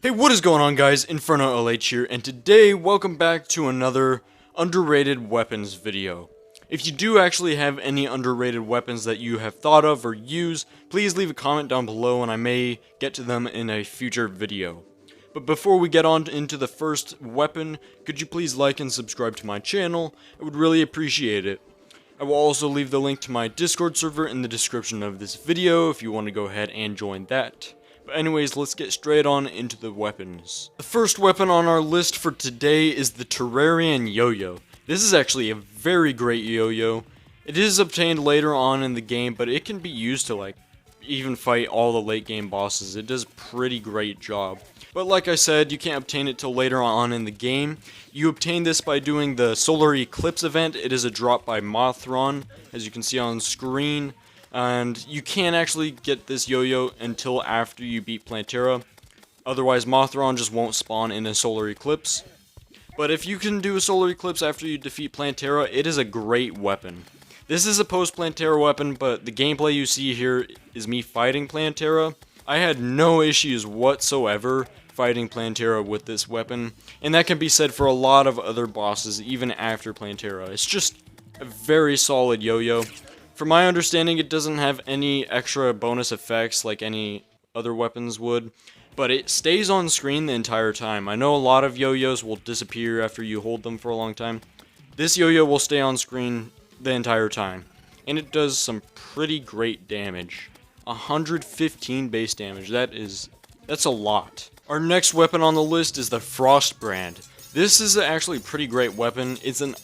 Hey, what is going on, guys? Inferno LH here, and today, welcome back to another underrated weapons video. If you do actually have any underrated weapons that you have thought of or use, please leave a comment down below and I may get to them in a future video. But before we get on into the first weapon, could you please like and subscribe to my channel? I would really appreciate it. I will also leave the link to my Discord server in the description of this video if you want to go ahead and join that. But anyways, let's get straight on into the weapons. The first weapon on our list for today is the Terrarian Yo-Yo. This is actually a very great yo-yo. It is obtained later on in the game, but it can be used to even fight all the late game bosses. It does a pretty great job. But like I said, you can't obtain it till later on in the game. You obtain this by doing the Solar Eclipse event. It is a drop by Mothron, as you can see on screen. And you can't actually get this yo-yo until after you beat Plantera. Otherwise, Mothron just won't spawn in a Solar Eclipse. But if you can do a Solar Eclipse after you defeat Plantera, it is a great weapon. This is a post-Plantera weapon, but the gameplay you see here is me fighting Plantera. I had no issues whatsoever fighting Plantera with this weapon, and that can be said for a lot of other bosses even after Plantera. It's just a very solid yo-yo. From my understanding, it doesn't have any extra bonus effects like any other weapons would, but it stays on screen the entire time. I know a lot of yo-yos will disappear after you hold them for a long time. This yo-yo will stay on screen the entire time, and it does some pretty great damage. 115 base damage, that's a lot. Our next weapon on the list is the Frost Brand. This is actually a pretty great weapon. It's an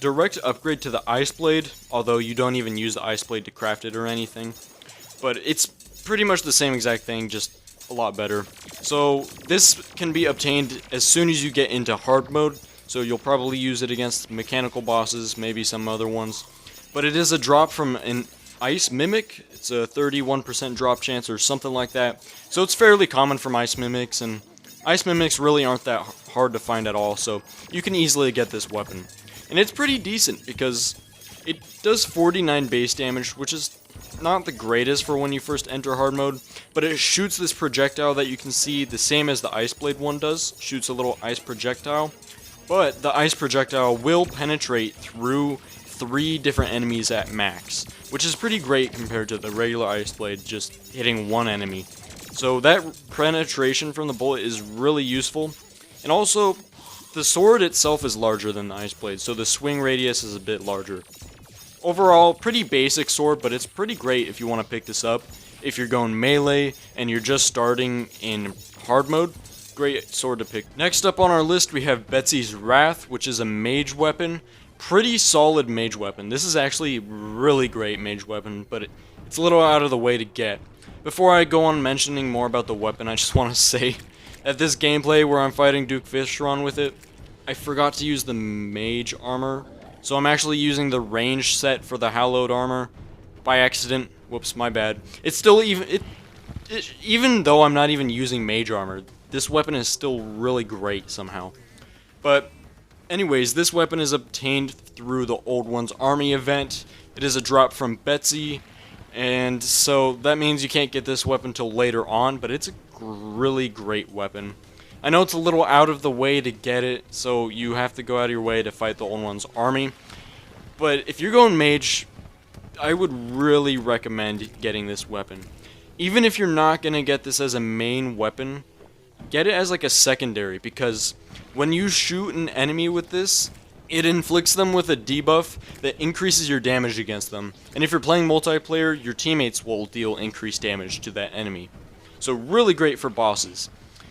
direct upgrade to the Ice Blade, although you don't even use the Ice Blade to craft it or anything. But it's pretty much the same exact thing, just a lot better. So this can be obtained as soon as you get into hard mode, so you'll probably use it against mechanical bosses, maybe some other ones. But it is a drop from an Ice Mimic. It's a 31% drop chance or something like that. So it's fairly common from Ice Mimics, and Ice Mimics really aren't that hard to find at all, so you can easily get this weapon. And it's pretty decent because it does 49 base damage, which is not the greatest for when you first enter hard mode, but it shoots this projectile that you can see the same as the Ice Blade one does. Shoots a little ice projectile, but the ice projectile will penetrate through 3 different enemies at max, which is pretty great compared to the regular Ice Blade just hitting one enemy. So that penetration from the bullet is really useful, and also the sword itself is larger than the Ice Blade, so the swing radius is a bit larger. Overall, pretty basic sword, but it's pretty great if you want to pick this up. If you're going melee and you're just starting in hard mode, great sword to pick. Next up on our list, we have Betsy's Wrath, which is a mage weapon. Pretty solid mage weapon. This is actually really great mage weapon, but it's a little out of the way to get. Before I go on mentioning more about the weapon, I just want to say that this gameplay where I'm fighting Duke Fishron with it, I forgot to use the mage armor, so I'm actually using the range set for the hallowed armor by accident. Whoops, my bad. It's still even though I'm not even using mage armor, this weapon is still really great somehow. But anyways, this weapon is obtained through the Old One's Army event. It is a drop from Betsy, and so that means you can't get this weapon till later on, but it's a really great weapon. I know it's a little out of the way to get it, so you have to go out of your way to fight the Old One's Army. But if you're going mage, I would really recommend getting this weapon. Even if you're not going to get this as a main weapon, get it as like a secondary, because when you shoot an enemy with this, it inflicts them with a debuff that increases your damage against them. And if you're playing multiplayer, your teammates will deal increased damage to that enemy. So really great for bosses.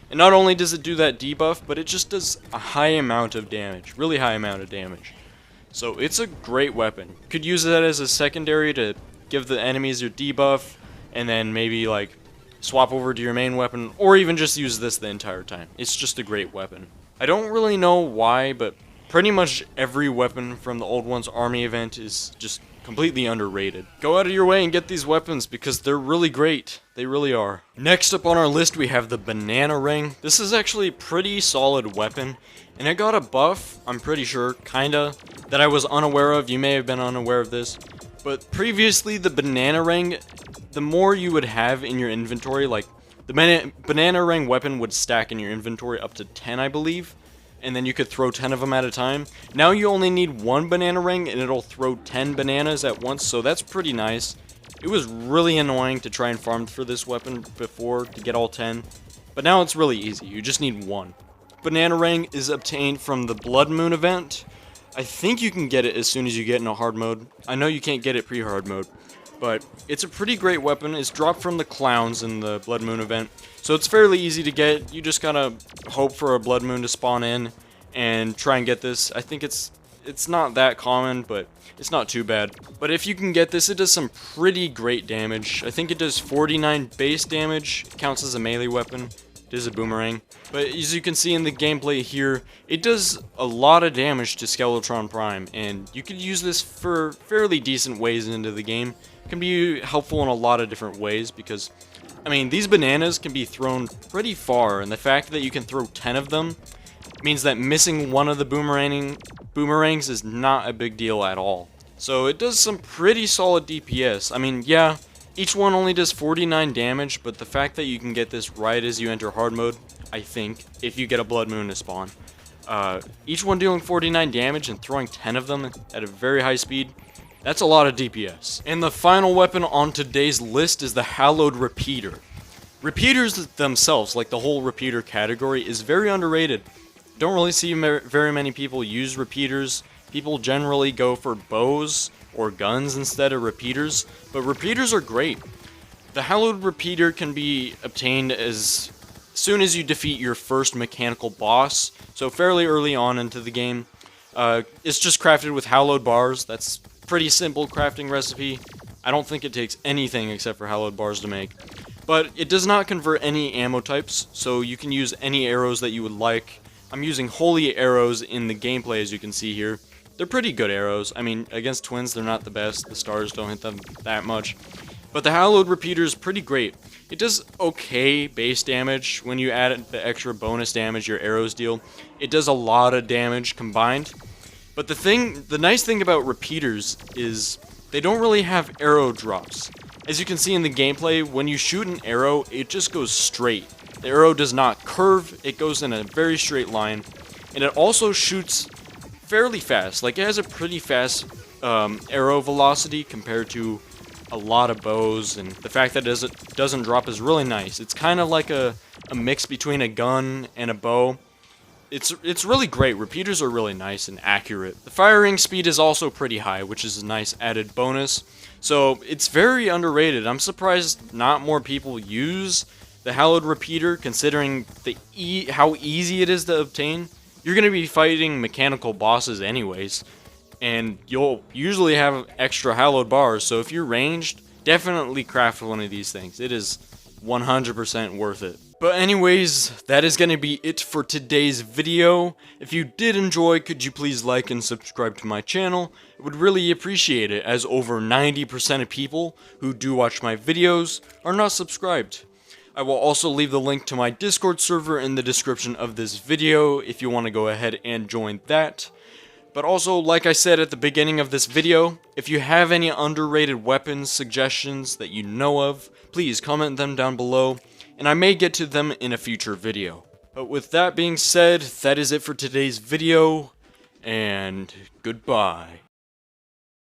And not only does it do that debuff, but it just does a high amount of damage. Really high amount of damage. So it's a great weapon. You could use that as a secondary to give the enemies your debuff, and then maybe like swap over to your main weapon, or even just use this the entire time. It's just a great weapon. I don't really know why, but pretty much every weapon from the Old One's Army event is just completely underrated. Go out of your way and get these weapons because they're really great. They really are. Next up on our list, we have the Banana Ring. This is actually a pretty solid weapon, and it got a buff, I'm pretty sure, kinda, that I was unaware of. You may have been unaware of this. But previously, the Banana Ring, the more you would have in your inventory, like The banana ring weapon would stack in your inventory up to 10, I believe, and then you could throw 10 of them at a time. Now you only need one banana ring, and it'll throw 10 bananas at once, so that's pretty nice. It was really annoying to try and farm for this weapon before to get all 10, but now it's really easy. You just need one. Banana ring is obtained from the Blood Moon event. I think you can get it as soon as you get in a hard mode. I know you can't get it pre-hard mode, but it's a pretty great weapon. It's dropped from the clowns in the Blood Moon event, so it's fairly easy to get. You just gotta hope for a Blood Moon to spawn in and try and get this. I think it's not that common, but it's not too bad. But if you can get this, it does some pretty great damage. I think it does 49 base damage. It counts as a melee weapon. It is a boomerang. But as you can see in the gameplay here, it does a lot of damage to Skeletron Prime, and you could use this for fairly decent ways into the game. It can be helpful in a lot of different ways because, I mean, these bananas can be thrown pretty far, and the fact that you can throw 10 of them means that missing one of the boomerangs is not a big deal at all. So it does some pretty solid DPS. I mean, yeah, each one only does 49 damage, but the fact that you can get this right as you enter hard mode, I think, if you get a Blood Moon to spawn. Each one dealing 49 damage and throwing 10 of them at a very high speed, that's a lot of DPS. And the final weapon on today's list is the Hallowed Repeater. Repeaters themselves, like the whole repeater category, is very underrated. Don't really see very many people use repeaters. People generally go for bows or guns instead of repeaters, but repeaters are great. The Hallowed Repeater can be obtained as soon as you defeat your first mechanical boss, so fairly early on into the game. It's just crafted with hallowed bars. That's pretty simple crafting recipe. I don't think it takes anything except for hallowed bars to make. But it does not convert any ammo types, so you can use any arrows that you would like. I'm using holy arrows in the gameplay, as you can see here. They're pretty good arrows. I mean, against twins, they're not the best. The stars don't hit them that much. But the Hallowed Repeater is pretty great. It does okay base damage. When you add the extra bonus damage your arrows deal, it does a lot of damage combined. But the nice thing about repeaters is they don't really have arrow drops. As you can see in the gameplay, when you shoot an arrow, it just goes straight. The arrow does not curve, it goes in a very straight line. And it also shoots fairly fast. Like, it has a pretty fast arrow velocity compared to a lot of bows, and the fact that it doesn't drop is really nice. It's kind of like a mix between a gun and a bow. It's really great. Repeaters are really nice and accurate. The firing speed is also pretty high, which is a nice added bonus. So it's very underrated. I'm surprised not more people use the Hallowed Repeater, considering how easy it is to obtain. You're going to be fighting mechanical bosses anyways, and you'll usually have extra hallowed bars, so if you're ranged, definitely craft one of these things. It is 100% worth it. But anyways, that is going to be it for today's video. If you did enjoy, could you please like and subscribe to my channel? I would really appreciate it, as over 90% of people who do watch my videos are not subscribed. I will also leave the link to my Discord server in the description of this video if you want to go ahead and join that. But also, like I said at the beginning of this video, if you have any underrated weapons suggestions that you know of, please comment them down below, and I may get to them in a future video. But with that being said, that is it for today's video, and goodbye.